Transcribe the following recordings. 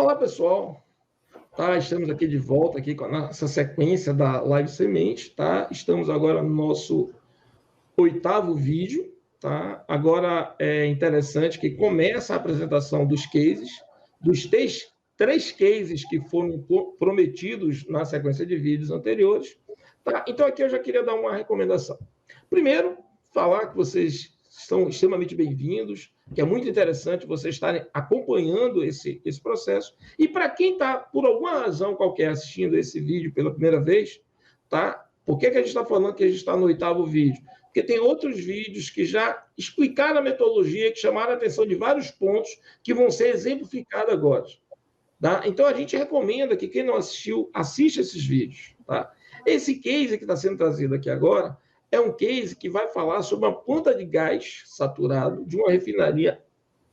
Olá, pessoal. Tá, estamos aqui de volta aqui com a nossa sequência da Live Semente, tá? Estamos agora no nosso oitavo vídeo, tá? Agora é interessante que começa a apresentação dos cases, dos três cases que foram prometidos na sequência de vídeos anteriores, tá? Então aqui eu já queria dar uma recomendação. Primeiro, falar que vocês são extremamente bem-vindos, que é muito interessante vocês estarem acompanhando esse processo. E para quem está, por alguma razão qualquer, assistindo esse vídeo pela primeira vez, tá? Por que a gente está falando que a gente está no oitavo vídeo? Porque tem outros vídeos que já explicaram a metodologia, que chamaram a atenção de vários pontos que vão ser exemplificados agora. Tá? Então, a gente recomenda que quem não assistiu, assista esses vídeos. Tá? Esse case que está sendo trazido aqui agora é um case que vai falar sobre uma planta de gás saturado de uma refinaria,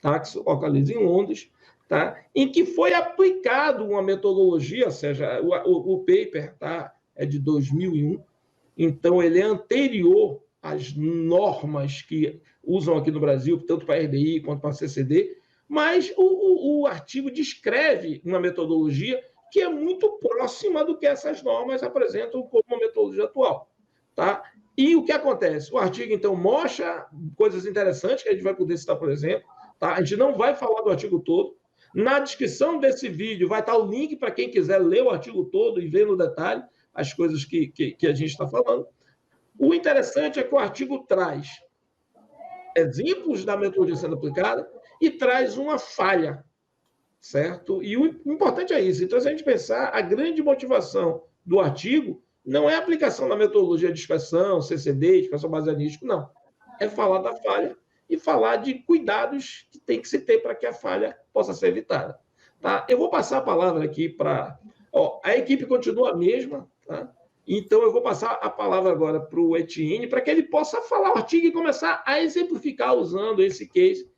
tá, que se localiza em Londres, tá, em que foi aplicado uma metodologia, ou seja, o paper, tá, é de 2001, então ele é anterior às normas que usam aqui no Brasil, tanto para a RBI quanto para a CCD, mas o artigo descreve uma metodologia que é muito próxima do que essas normas apresentam como uma metodologia atual. Tá? E o que acontece? O artigo, então, mostra coisas interessantes que a gente vai poder citar, por exemplo. Tá? A gente não vai falar do artigo todo. Na descrição desse vídeo vai estar o link para quem quiser ler o artigo todo e ver no detalhe as coisas que a gente está falando. O interessante é que o artigo traz exemplos da metodologia sendo aplicada e traz uma falha, certo? E o importante é isso. Então, se a gente pensar, a grande motivação do artigo não é a aplicação da metodologia de dispersão, CCD, dispersão baseada em risco, não. É falar da falha e falar de cuidados que tem que se ter para que a falha possa ser evitada. Tá? Eu vou passar a palavra aqui para... A equipe continua a mesma, tá? Então eu vou passar a palavra agora para o Etienne, para que ele possa falar o artigo e começar a exemplificar usando esse case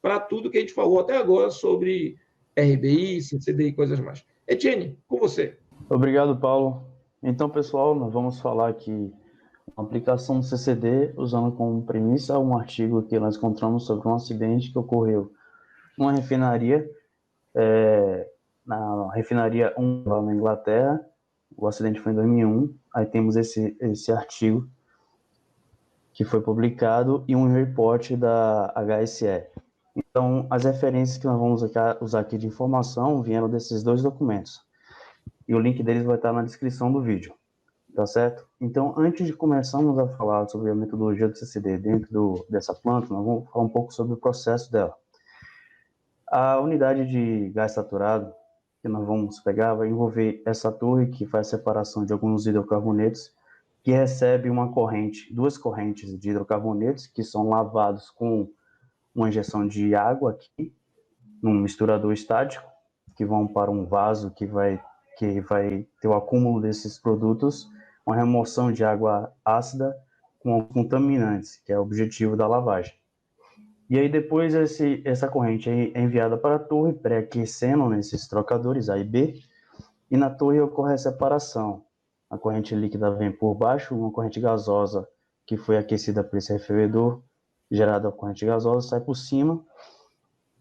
para tudo que a gente falou até agora sobre RBI, CCD e coisas mais. Etienne, com você. Obrigado, Paulo. Então, pessoal, nós vamos falar aqui uma aplicação do CCD usando como premissa um artigo que nós encontramos sobre um acidente que ocorreu numa refinaria, na refinaria 1 lá na Inglaterra. O acidente foi em 2001. Aí temos esse artigo que foi publicado e um report da HSE. Então, as referências que nós vamos usar aqui de informação vieram desses dois documentos. E o link deles vai estar na descrição do vídeo, tá certo? Então, antes de começarmos a falar sobre a metodologia do CCD dentro dessa planta, nós vamos falar um pouco sobre o processo dela. A unidade de gás saturado que nós vamos pegar vai envolver essa torre que faz a separação de alguns hidrocarbonetos, que recebe duas correntes de hidrocarbonetos que são lavados com uma injeção de água aqui, num misturador estático, que vão para um vaso que vai ter o acúmulo desses produtos, uma remoção de água ácida com contaminantes, que é o objetivo da lavagem. E aí depois essa corrente é enviada para a torre, pré-aquecendo nesses trocadores A e B, e na torre ocorre a separação. A corrente líquida vem por baixo, uma corrente gasosa que foi aquecida por esse refervedor, gerada a corrente gasosa, sai por cima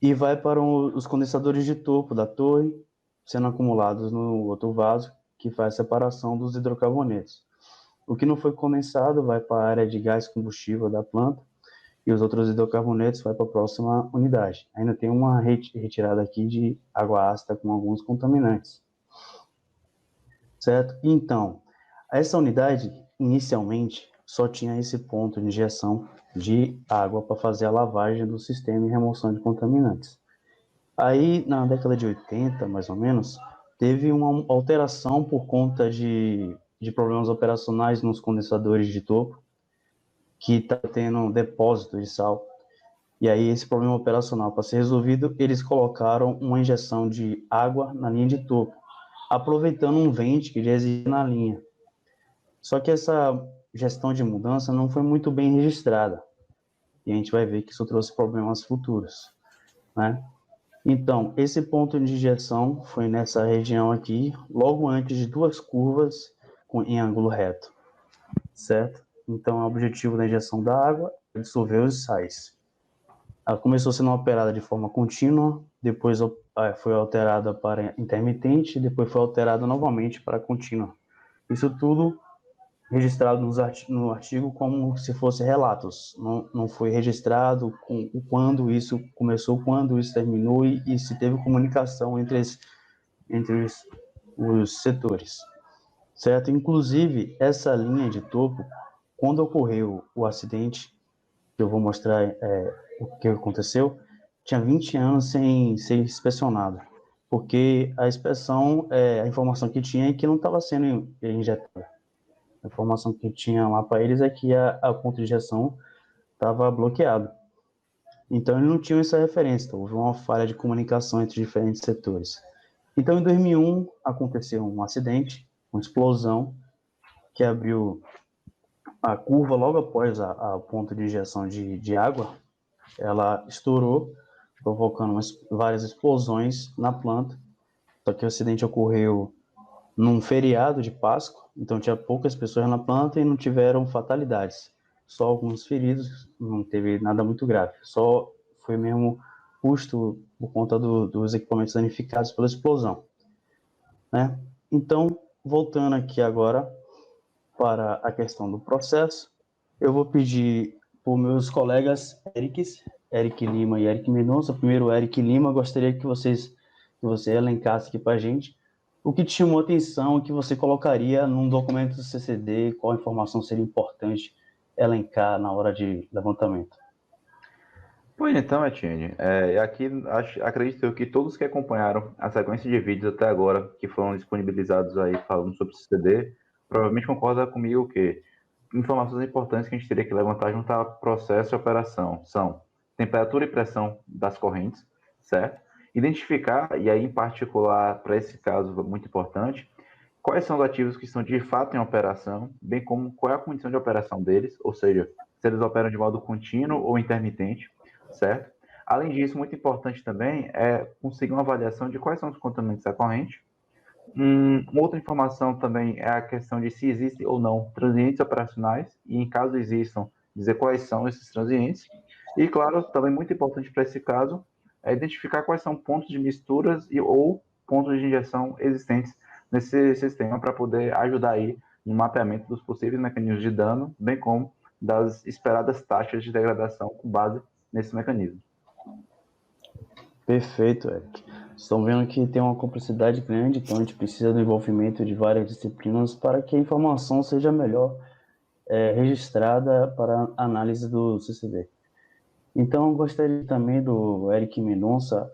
e vai para os condensadores de topo da torre, sendo acumulados no outro vaso, que faz a separação dos hidrocarbonetos. O que não foi condensado vai para a área de gás combustível da planta, e os outros hidrocarbonetos vai para a próxima unidade. Ainda tem uma retirada aqui de água ácida com alguns contaminantes. Certo? Então, essa unidade, inicialmente, só tinha esse ponto de injeção de água para fazer a lavagem do sistema e remoção de contaminantes. Aí, na década de 80, mais ou menos, teve uma alteração por conta de problemas operacionais nos condensadores de topo, que está tendo depósito de sal. E aí, esse problema operacional, para ser resolvido, eles colocaram uma injeção de água na linha de topo, aproveitando um vente que já existia na linha. Só que essa gestão de mudança não foi muito bem registrada. E a gente vai ver que isso trouxe problemas futuros, né? Então, esse ponto de injeção foi nessa região aqui, logo antes de duas curvas em ângulo reto, certo? Então, o objetivo da injeção da água é dissolver os sais. Ela começou sendo operada de forma contínua, depois foi alterada para intermitente e depois foi alterada novamente para contínua. Isso tudo registrado no artigo como se fosse relatos. Não foi registrado com quando isso começou, quando isso terminou e se teve comunicação entre os setores, certo? Inclusive, essa linha de topo, quando ocorreu o acidente, que eu vou mostrar o que aconteceu, tinha 20 anos sem ser inspecionada, porque a inspeção, a informação que tinha é que não estava sendo injetada. A informação que tinha lá para eles é que a ponto de injeção estava bloqueado. Então, eles não tinham essa referência. Então, houve uma falha de comunicação entre diferentes setores. Então, em 2001, aconteceu um acidente, uma explosão, que abriu a curva logo após a ponto de injeção de água. Ela estourou, provocando várias explosões na planta. Só que o acidente ocorreu num feriado de Páscoa, então tinha poucas pessoas na planta e não tiveram fatalidades. Só alguns feridos, não teve nada muito grave. Só foi mesmo custo por conta dos equipamentos danificados pela explosão, né? Então, voltando aqui agora para a questão do processo, eu vou pedir para os meus colegas Eric Lima e Eric Mendonça. Primeiro, Eric Lima, gostaria que você elencasse aqui para a gente o que te chamou a atenção, o que você colocaria num documento do CCD, qual informação seria importante elencar na hora de levantamento. Pois então, Etienne, aqui acredito eu que todos que acompanharam a sequência de vídeos até agora, que foram disponibilizados aí falando sobre o CCD, provavelmente concordam comigo que informações importantes que a gente teria que levantar junto ao processo de operação são temperatura e pressão das correntes, certo? Identificar, e aí em particular para esse caso muito importante, quais são os ativos que estão de fato em operação, bem como qual é a condição de operação deles, ou seja, se eles operam de modo contínuo ou intermitente, certo? Além disso, muito importante também é conseguir uma avaliação de quais são os contaminantes da corrente. Outra informação também é a questão de se existem ou não transientes operacionais e, em caso existam, dizer quais são esses transientes. E, claro, também muito importante para esse caso é identificar quais são pontos de misturas ou pontos de injeção existentes nesse sistema para poder ajudar aí no mapeamento dos possíveis mecanismos de dano, bem como das esperadas taxas de degradação com base nesse mecanismo. Perfeito, Eric. Estão vendo que tem uma complexidade grande, então a gente precisa do envolvimento de várias disciplinas para que a informação seja melhor registrada para a análise do CCD. Então, eu gostaria também do Eric Mendonça,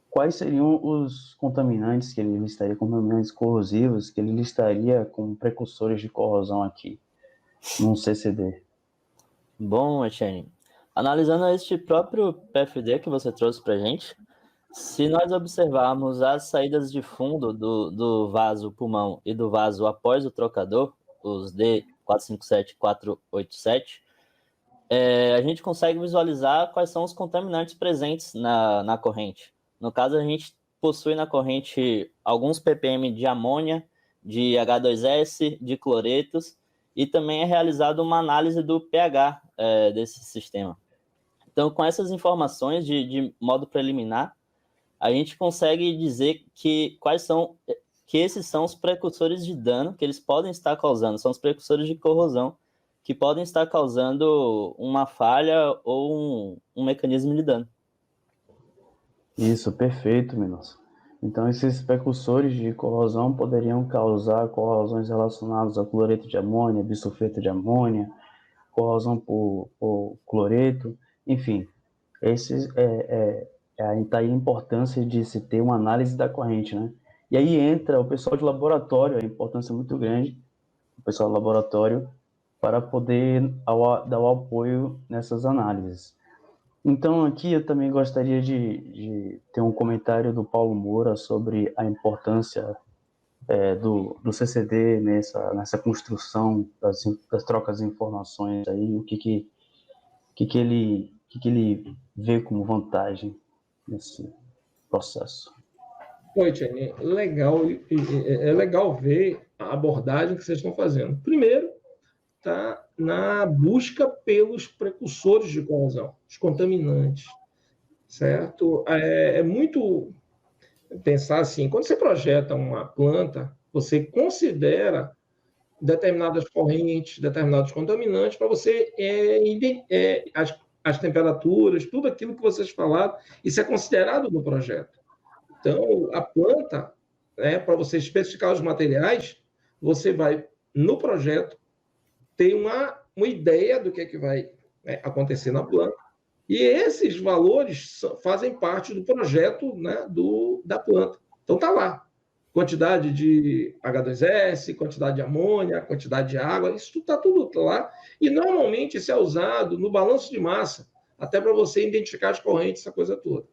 quais seriam os contaminantes que ele listaria, contaminantes corrosivos, que ele listaria como precursores de corrosão aqui, num CCD? Bom, Etienne, analisando este próprio PFD que você trouxe para a gente, se nós observarmos as saídas de fundo do vaso pulmão e do vaso após o trocador, os D457 e 487, a gente consegue visualizar quais são os contaminantes presentes na corrente. No caso, a gente possui na corrente alguns ppm de amônia, de H2S, de cloretos, e também é realizada uma análise do pH desse sistema. Então, com essas informações de modo preliminar, a gente consegue dizer que esses são os precursores de dano que eles podem estar causando, são os precursores de corrosão que podem estar causando uma falha ou um mecanismo de dano. Isso, perfeito, Mendonça. Então, esses precursores de corrosão poderiam causar corrosões relacionadas a cloreto de amônia, bisulfeto de amônia, corrosão por cloreto, enfim. Esses tá aí a importância de se ter uma análise da corrente, né? E aí entra o pessoal de laboratório, a importância muito grande, o pessoal do laboratório, para poder dar o apoio nessas análises. Então, aqui eu também gostaria de ter um comentário do Paulo Moura sobre a importância do CCD nessa construção das trocas de informações aí, o que ele vê como vantagem nesse processo. Oi, Tiane, é legal ver a abordagem que vocês estão fazendo. Primeiro, tá na busca pelos precursores de corrosão, os contaminantes, certo? pensar assim, quando você projeta uma planta, você considera determinadas correntes, determinados contaminantes, para você as temperaturas, tudo aquilo que vocês falaram, isso é considerado no projeto. Então, a planta, para você especificar os materiais, você vai, no projeto, ter uma ideia do que vai acontecer na planta, e esses valores fazem parte do projeto, né, da planta. Então, está lá. Quantidade de H2S, quantidade de amônia, quantidade de água, isso está tudo lá. E, normalmente, isso é usado no balanço de massa, até para você identificar as correntes, essa coisa toda.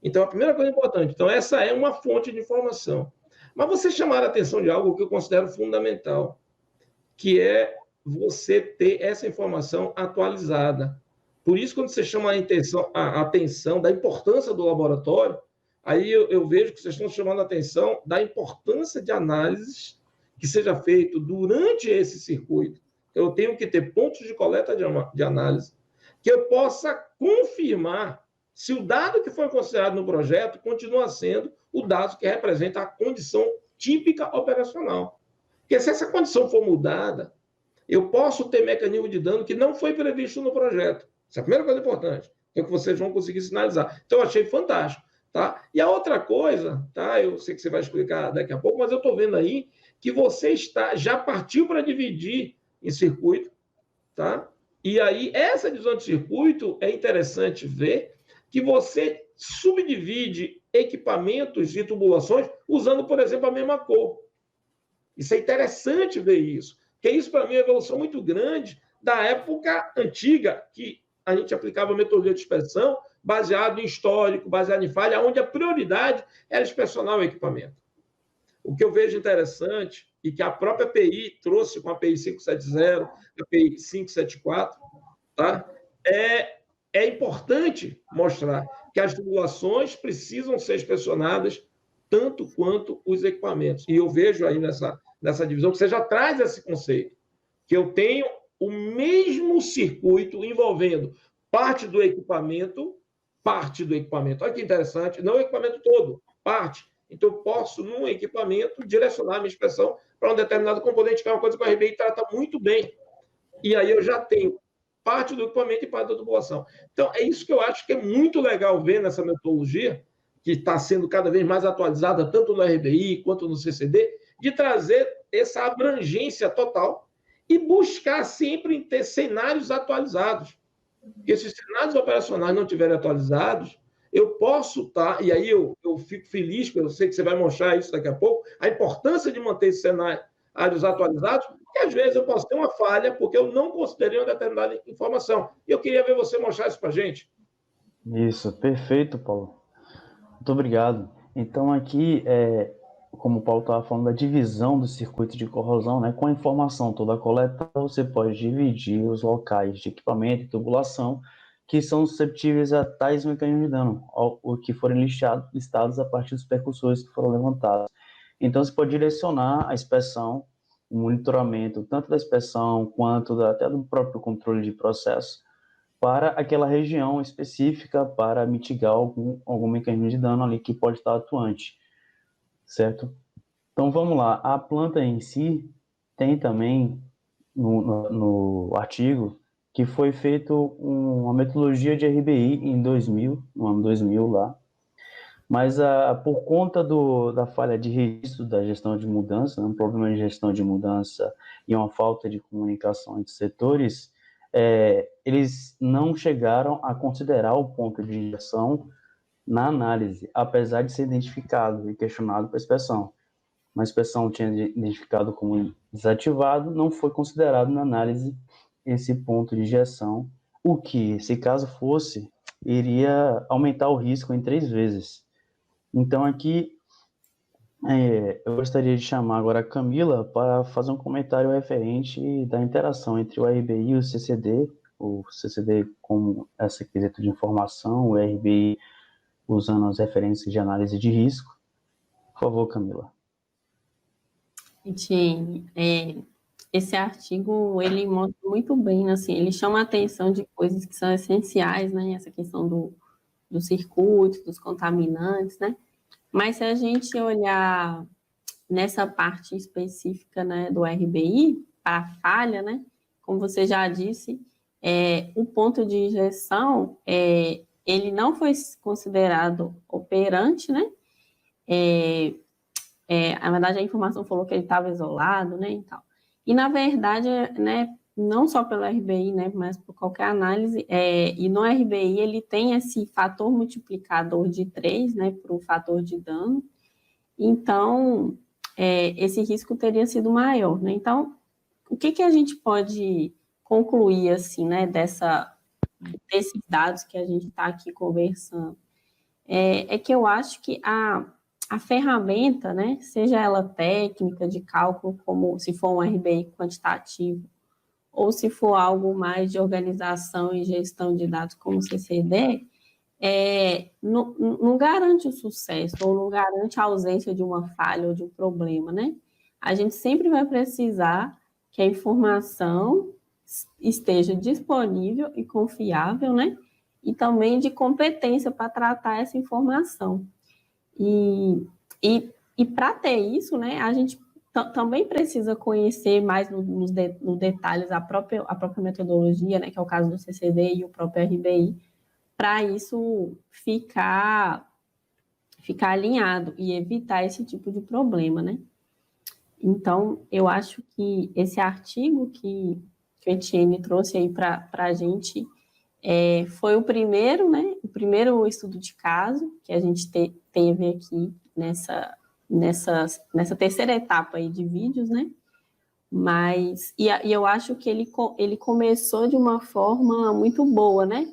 Então, a primeira coisa importante. Então, essa é uma fonte de informação. Mas você chamar a atenção de algo que eu considero fundamental, que é você ter essa informação atualizada. Por isso, quando você chama a atenção da importância do laboratório, aí eu vejo que vocês estão chamando a atenção da importância de análises que seja feito durante esse circuito. Eu tenho que ter pontos de coleta de análise que eu possa confirmar se o dado que foi considerado no projeto continua sendo o dado que representa a condição típica operacional. Porque se essa condição for mudada, eu posso ter mecanismo de dano que não foi previsto no projeto. Essa é a primeira coisa importante, que é que vocês vão conseguir sinalizar. Então, eu achei fantástico. Tá? E a outra coisa, tá? Eu sei que você vai explicar daqui a pouco, mas eu estou vendo aí que você já partiu para dividir em circuito. Tá? E aí, essa divisão de circuito, é interessante ver que você subdivide equipamentos e tubulações usando, por exemplo, a mesma cor. Isso é interessante ver isso, porque isso, para mim, é uma evolução muito grande da época antiga, que a gente aplicava a metodologia de inspeção baseado em histórico, baseado em falha, onde a prioridade era inspecionar o equipamento. O que eu vejo interessante, e que a própria API trouxe com a API 570, a API 574, tá? É importante mostrar que as tubulações precisam ser inspecionadas tanto quanto os equipamentos. E eu vejo aí nessa divisão que você já traz esse conceito, que eu tenho o mesmo circuito envolvendo parte do equipamento. Olha que interessante, não o equipamento todo, parte. Então, eu posso, num equipamento, direcionar a minha inspeção para um determinado componente, que é uma coisa que o RBI trata muito bem. E aí eu já tenho parte do equipamento e parte da tubulação. Então, é isso que eu acho que é muito legal ver nessa metodologia, que está sendo cada vez mais atualizada, tanto no RBI quanto no CCD, de trazer essa abrangência total e buscar sempre em ter cenários atualizados. Porque se os cenários operacionais não estiverem atualizados, eu posso estar, e aí eu fico feliz, porque eu sei que você vai mostrar isso daqui a pouco, a importância de manter esses cenários atualizados, porque às vezes eu posso ter uma falha, porque eu não considerei uma determinada informação. E eu queria ver você mostrar isso para a gente. Isso, perfeito, Paulo. Muito obrigado. Então, aqui, como o Paulo estava falando da divisão do circuito de corrosão, né, com a informação toda coletada, você pode dividir os locais de equipamento e tubulação que são susceptíveis a tais mecanismos de dano, ou que forem listados a partir dos percussores que foram levantados. Então, você pode direcionar a inspeção, o monitoramento, tanto da inspeção quanto até do próprio controle de processo, para aquela região específica, para mitigar algum mecanismo de dano ali que pode estar atuante, certo? Então, vamos lá. A planta em si tem também, no artigo, que foi feito uma metodologia de RBI em 2000, no ano 2000 lá, mas por conta da falha de registro da gestão de mudança, um problema de gestão de mudança e uma falta de comunicação entre setores, eles não chegaram a considerar o ponto de injeção na análise, apesar de ser identificado e questionado para a inspeção. Uma inspeção tinha identificado como desativado, não foi considerado na análise esse ponto de injeção, o que, se caso fosse, iria aumentar o risco em 3 vezes. Então, aqui, eu gostaria de chamar agora a Camila para fazer um comentário referente da interação entre o RBI e o CCD como esse quesito de informação, o RBI usando as referências de análise de risco. Por favor, Camila. Esse artigo, ele mostra muito bem, assim, ele chama a atenção de coisas que são essenciais, né, essa questão do circuito, dos contaminantes, né, Mas se a gente olhar nessa parte específica, né, do RBI, para a falha, né, como você já disse, o ponto de injeção, ele não foi considerado operante, né, na verdade a informação falou que ele estava isolado, né, e tal. E na verdade, né, não só pelo RBI, né, mas por qualquer análise, e no RBI ele tem esse fator multiplicador de 3, né, para o fator de dano, então esse risco teria sido maior, né? Então, o que a gente pode concluir, assim, né, desses dados que a gente está aqui conversando? É que eu acho que a ferramenta, né, seja ela técnica de cálculo, como se for um RBI quantitativo, ou se for algo mais de organização e gestão de dados como o CCD, não garante o sucesso, ou não garante a ausência de uma falha ou de um problema, né? A gente sempre vai precisar que a informação esteja disponível e confiável, né? E também de competência para tratar essa informação. E para ter isso, né, a gente também precisa conhecer mais nos detalhes a própria metodologia, né, que é o caso do CCD e o próprio RBI, para isso ficar alinhado e evitar esse tipo de problema, né? Então, eu acho que esse artigo que o Etienne trouxe aí para a gente foi o primeiro, né? O primeiro estudo de caso que a gente teve aqui nessa terceira etapa aí de vídeos, né? Mas, e eu acho que ele começou de uma forma muito boa, né?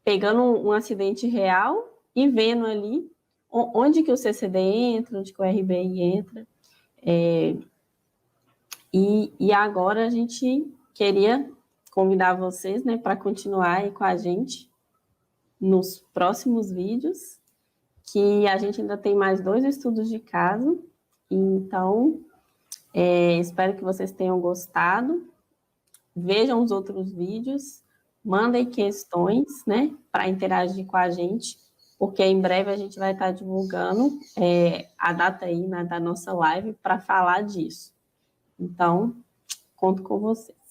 Pegando um acidente real e vendo ali onde que o CCD entra, onde que o RBI entra. E agora a gente queria convidar vocês, né, para continuar aí com a gente nos próximos vídeos, que a gente ainda tem mais 2 estudos de caso. Então, espero que vocês tenham gostado. Vejam os outros vídeos, mandem questões, né, para interagir com a gente, porque em breve a gente vai estar divulgando a data aí, né, da nossa live para falar disso. Então, conto com vocês.